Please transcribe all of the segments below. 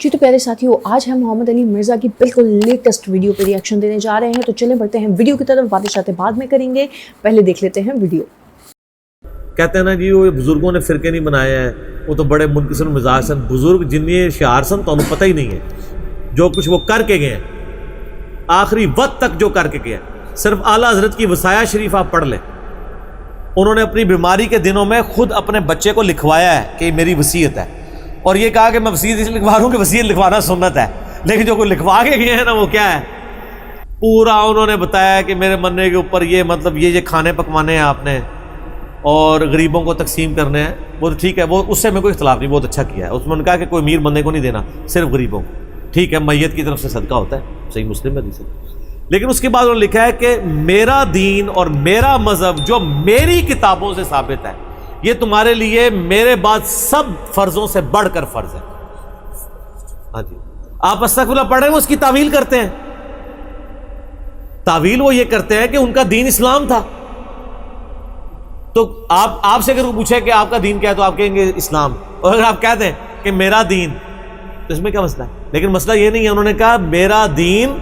جی تو پیارے ساتھیوں، آج ہم محمد علی مرزا کی بالکل لیٹسٹ ویڈیو پہ ریئیکشن دینے جا رہے ہیں، تو چلیں بڑھتے ہیں ویڈیو کی طرف، باتیں شاتیں بعد میں کریں گے، پہلے دیکھ لیتے ہیں ویڈیو۔ کہتے ہیں نا جی وہ بزرگوں نے فرقے نہیں بنائے ہیں، وہ تو بڑے منکسر مزاج سن، بزرگ جنہیں شعار سن تو انہوں پتہ ہی نہیں ہے جو کچھ وہ کر کے گئے ہیں، آخری وقت تک جو کر کے گئے ہیں۔ صرف اعلیٰ حضرت کی وصایا شریف آپ پڑھ لیں، انہوں نے اپنی بیماری کے دنوں میں خود اپنے بچے کو لکھوایا ہے کہ میری وصیت ہے، اور یہ کہا کہ میں وصیت اس لیے لکھوا رہا ہوں کہ وصیت لکھوانا سنت ہے، لیکن جو کوئی لکھوا کے گئے ہیں نا وہ کیا ہے، پورا انہوں نے بتایا کہ میرے مرنے کے اوپر یہ مطلب یہ کھانے پکوانے ہیں آپ نے اور غریبوں کو تقسیم کرنے ہیں، وہ تو ٹھیک ہے، وہ اس سے میں کوئی اختلاف نہیں، بہت اچھا کیا ہے، اس میں نے کہا کہ کوئی امیر بندے کو نہیں دینا، صرف غریبوں کو، ٹھیک ہے، میت کی طرف سے صدقہ ہوتا ہے، صحیح مسلم میں حدیث ہے۔ لیکن اس کے بعد انہوں نے لکھا ہے کہ میرا دین اور میرا مذہب جو میری کتابوں سے ثابت ہے، یہ تمہارے لیے میرے بعد سب فرضوں سے بڑھ کر فرض ہے۔ ہاں جی، آپ استغفراللہ پڑھ رہے ہیں، اس کی تعویل کرتے ہیں، تعویل وہ یہ کرتے ہیں کہ ان کا دین اسلام تھا، تو آپ سے اگر وہ پوچھے کہ آپ کا دین کیا ہے تو آپ کہیں گے اسلام، اور اگر آپ کہتے ہیں کہ میرا دین، تو اس میں کیا مسئلہ ہے؟ لیکن مسئلہ یہ نہیں ہے، انہوں نے کہا میرا دین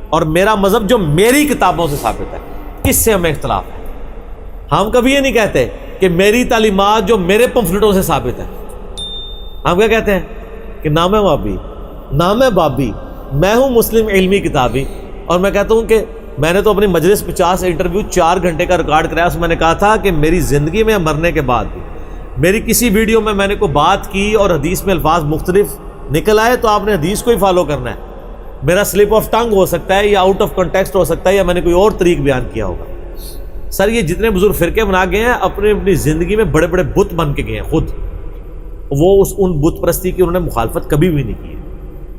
اور میرا مذہب جو میری کتابوں سے ثابت ہے، اس سے ہمیں اختلاف ہے۔ ہم کبھی یہ نہیں کہتے کہ میری تعلیمات جو میرے پمفلٹوں سے ثابت ہے، ہم کیا کہتے ہیں کہ نام بابی، نام بابی، میں ہوں مسلم علمی کتابی، اور میں کہتا ہوں کہ میں نے تو اپنی مجلس 50 انٹرویو 4 گھنٹے کا ریکارڈ کرایا، اس میں نے کہا تھا کہ میری زندگی میں مرنے کے بعد بھی میری کسی ویڈیو میں نے کوئی بات کی اور حدیث میں الفاظ مختلف نکل آئے تو آپ نے حدیث کو ہی فالو کرنا ہے، میرا سلپ آف ٹنگ ہو سکتا ہے یا آؤٹ آف کنٹیکسٹ ہو سکتا ہے یا میں نے کوئی اور طریق بیان کیا ہوگا۔ سر یہ جتنے بزرگ فرقے بنا گئے ہیں اپنی زندگی میں بڑے بڑے بت بن کے گئے ہیں، خود وہ ان بت پرستی کی انہوں نے مخالفت کبھی بھی نہیں کی،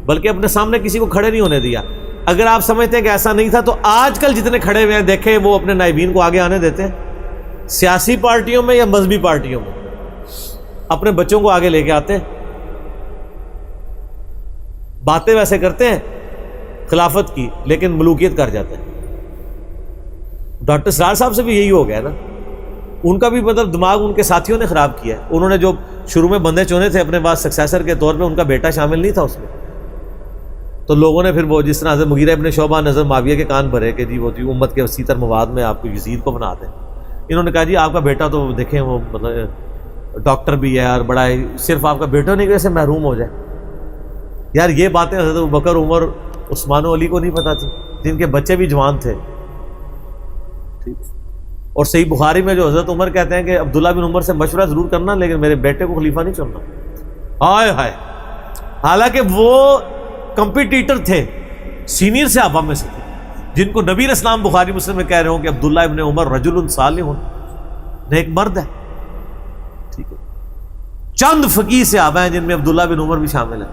بلکہ اپنے سامنے کسی کو کھڑے نہیں ہونے دیا۔ اگر آپ سمجھتے ہیں کہ ایسا نہیں تھا تو آج کل جتنے کھڑے ہوئے ہیں دیکھیں وہ اپنے نائبین کو آگے آنے دیتے ہیں، سیاسی پارٹیوں میں یا مذہبی پارٹیوں میں اپنے بچوں کو آگے لے کے آتے ہیں، باتیں ویسے کرتے ہیں خلافت کی لیکن ملوکیت کر جاتے ہیں۔ ڈاکٹر سرار صاحب سے بھی یہی ہو گیا نا، ان کا بھی مطلب دماغ ان کے ساتھیوں نے خراب کیا ہے، انہوں نے جو شروع میں بندے چنے تھے اپنے پاس سکسیسر کے طور پہ، ان کا بیٹا شامل نہیں تھا اس میں، تو لوگوں نے پھر وہ جس طرح حضرت مغیرہ ابن شعبہ نظر معاویہ کے کان بھرے کہ جی وہ امت کے وسیع تر مواد میں آپ کو یزید کو بنا دیں، انہوں نے کہا جی آپ کا بیٹا تو دیکھیں وہ مطلب ڈاکٹر بھی ہے اور بڑا ہے، صرف آپ کا بیٹا نہیں کہ ایسے محروم ہو جائے۔ یار یہ باتیں حضرت ابوبکر، عمر، عثمان و علی کو نہیں پتا تھی، جن کے بچے بھی جوان تھے، اور صحیح بخاری میں جو حضرت عمر کہتے ہیں کہ عبداللہ بن عمر سے مشورہ ضرور کرنا لیکن میرے بیٹے کو خلیفہ نہیں چننا، ہائے ہائے، حالانکہ وہ کمپیٹیٹر تھے، سینئر صحابہ میں سے تھے، جن کو نبی اسلام بخاری مسلم میں کہہ رہے ہوں کہ عبداللہ ابن عمر رجل صالح، نیک مرد ہے، ٹھیک ہے، چند فقیہ صحابہ ہیں جن میں عبداللہ بن عمر بھی شامل ہیں،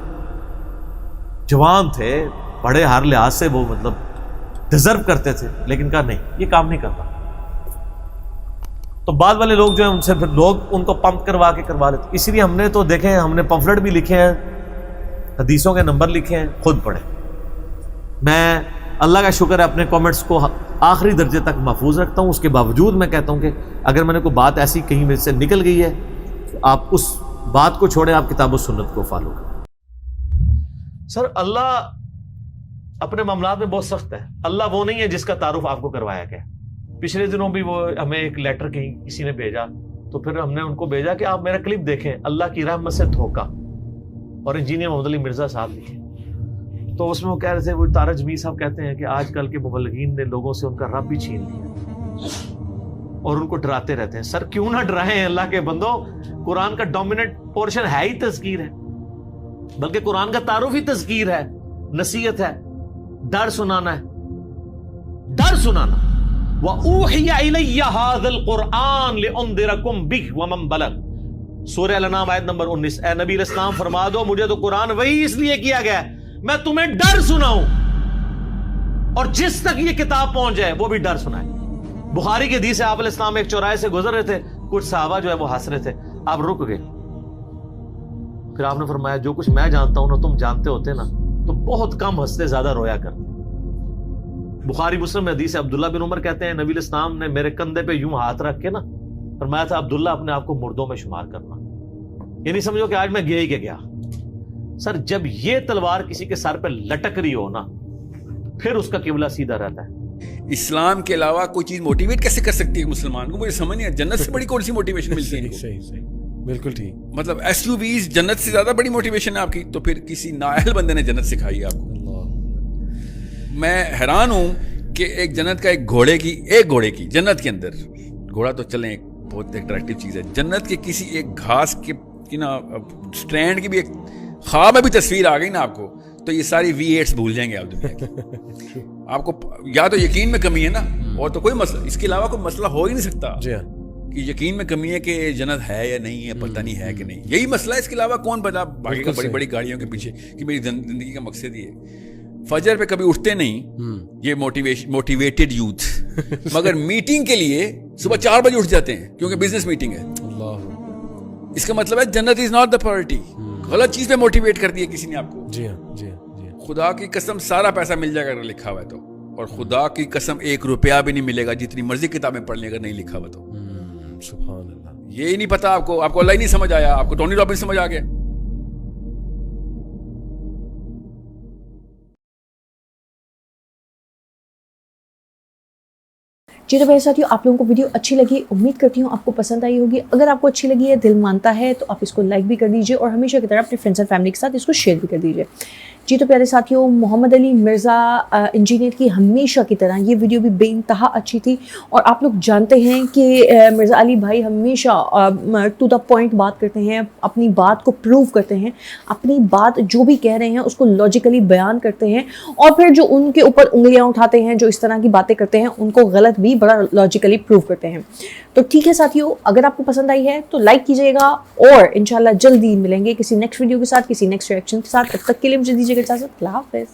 جوان تھے، بڑے ہر لحاظ سے وہ مطلب ڈیزرو کرتے تھے، لیکن کہا نہیں یہ کام نہیں کرتا۔ تو بعد والے لوگ جو ہیں ان سے پھر لوگ ان کو پمپ کروا لیتے، اسی لیے ہم نے تو دیکھیں، ہم نے پمفلٹ بھی لکھے ہیں، حدیثوں کے نمبر لکھے ہیں، خود پڑھیں۔ میں اللہ کا شکر ہے اپنے کامنٹس کو آخری درجے تک محفوظ رکھتا ہوں، اس کے باوجود میں کہتا ہوں کہ اگر میں نے کوئی بات ایسی کہیں میرے سے نکل گئی ہے تو آپ اس بات کو چھوڑیں، آپ کتاب و سنت کو فالو کریں۔ سر اللہ اپنے معاملات میں بہت سخت ہے، اللہ وہ نہیں ہے جس کا تعارف آپ کو کروایا گیا۔ پچھلے دنوں بھی وہ ہمیں ایک لیٹر کسی نے بھیجا، تو پھر ہم نے ان کو بھیجا کہ آپ میرا کلپ دیکھیں، اللہ کی رحمت سے دھوکہ، اور انجینئر محمد علی مرزا صاحب لکھے، تو اس میں وہ کہہ رہے تھے، وہ تارا جمیل صاحب کہتے ہیں کہ آج کل کے مبلغین نے لوگوں سے ان کا رب بھی چھین لیا اور ان کو ڈراتے رہتے ہیں۔ سر کیوں نہ ڈرائیں اللہ کے بندو، قرآن کا ڈومیننٹ پورشن ہے ہی تذکیر ہے، بلکہ قرآن کا تعارف ہی تذکیر ہے، نصیحت ہے، ڈر سنانا ہے، ڈر سنانا۔ وَأُوحِيَ إِلَيَّ هَذَا الْقُرْآنُ لِأُنذِرَكُم بِهِ وَمَن بَلَغَ، سورہ الانعام آیت نمبر 19۔ اے نبی علیہ السلام فرما دو مجھے تو قرآن وہی اس لیے کیا گیا ہے میں تمہیں ڈر سناؤں، اور جس تک یہ کتاب پہنچ جائے وہ بھی ڈر سنائے۔ بخاری کی حدیث ہے، آپ علیہ السلام ایک چوراہے سے گزر رہے تھے، کچھ صحابہ جو ہے وہ ہنس رہے تھے، آپ رک گئے، پھر آپ نے فرمایا جو کچھ میں جانتا ہوں نا تم جانتے ہوتے نا تو بہت کم ہنستے زیادہ رویا کرتے۔ بخاری مسلم میں حدیث ہے، عبداللہ بن عمر کہتے ہیں نبی علیہ السلام نے میرے کندھے پہ یوں ہاتھ رکھ کے نا فرمایا تھا عبداللہ اپنے آپ کو مردوں میں شمار کرنا، یہ نہیں سمجھو کہ آج میں گیا ہی کہ گیا، سر جب یہ تلوار کسی کے سر پہ لٹک رہی ہو نا پھر اس کا قبلہ سیدھا رہتا ہے. اسلام کے علاوہ کوئی چیز موٹیویٹ کیسے کر سکتی ہے مسلمان کو؟ مجھے سمجھ نہیں آیا. جنت سے بڑی کون سی موٹیویشن ملتی ہے؟ صحیح بالکل ٹھیک. مطلب ایس یو ویز جنت سے زیادہ بڑی موٹیویشن ہے آپ کی, تو پھر کسی نااہل بندے نے جنت سکھائی ہے آپ کو. میں حیران ہوں کہ ایک جنت کا ایک گھوڑے کی جنت کے اندر, گھوڑا تو چلیں ایک بہت اٹریکٹیو چیز ہے, جنت کے کسی ایک گھاس کی نا اسٹرینڈ کی بھی ایک خواب میں بھی تصویر آ گئی نا آپ کو, تو یہ ساری V8 بھول جائیں گے آپ دنیا کی. آپ کو یا تو یقین میں کمی ہے نا, اور تو کوئی مسئلہ, اس کے علاوہ کوئی مسئلہ ہو ہی نہیں سکتا کہ یقین میں کمی ہے کہ جنت ہے یا نہیں ہے, پتہ نہیں ہے کہ نہیں, یہی مسئلہ ہے. اس کے علاوہ کون بتا بھاگے گا بڑی بڑی گاڑیوں کے پیچھے کہ میری زندگی کا مقصد ہی ہے. فجر پہ کبھی اٹھتے نہیں یہ موٹیویٹڈ یوتھ, مگر میٹنگ کے لیے صبح 4 بجے اٹھ جاتے ہیں کیونکہ بزنس میٹنگ ہے. اس کا مطلب ہے جنت از ناٹ دا پرائورٹی. غلط چیز پہ موٹیویٹ کر دیا کسی نے آپ کو. جی ہاں. خدا کی قسم سارا پیسہ مل جائے گا اگر لکھا ہوا ہے تو, اور خدا کی قسم 1 روپیہ بھی نہیں ملے گا جتنی مرضی کتابیں پڑھ لیں اگر نہیں لکھا ہوا تو. سبحان اللہ. یہی نہیں پتا آپ کو اللہ ہی نہیں سمجھ آیا, آپ کو ٹونی رابنس سمجھ آ گیا. جی تو میرے ساتھیوں, آپ لوگوں کو ویڈیو اچھی لگی, امید کرتی ہوں آپ کو پسند آئی ہوگی. اگر آپ کو اچھی لگی ہے, دل مانتا ہے, تو آپ اس کو لائک بھی کر دیجیے, اور ہمیشہ کی طرح اپنے فرینڈس اینڈ فیملی کے ساتھ اس کو شیئر بھی کر دیجیے. جی تو پیارے ساتھیوں, محمد علی مرزا انجینئر کی ہمیشہ کی طرح یہ ویڈیو بھی بے انتہا اچھی تھی, اور آپ لوگ جانتے ہیں کہ مرزا علی بھائی ہمیشہ ٹو دا پوائنٹ بات کرتے ہیں, اپنی بات کو پروو کرتے ہیں, اپنی بات جو بھی کہہ رہے ہیں اس کو لاجیکلی بیان کرتے ہیں, اور پھر جو ان کے اوپر انگلیاں اٹھاتے ہیں, جو اس طرح کی باتیں کرتے ہیں, ان کو غلط بھی بڑا لاجیکلی پروو کرتے ہیں. تو ٹھیک ہے ساتھیوں, اگر آپ کو پسند آئی ہے تو لائک کیجیے گا, اور انشاءاللہ جلدی ملیں گے کسی نیکسٹ ویڈیو کے ساتھ, کسی نیکسٹ ریئیکشن کے ساتھ. تب تک کے لیے مجھے دیجیے گا اجازت. اللہ حافظ.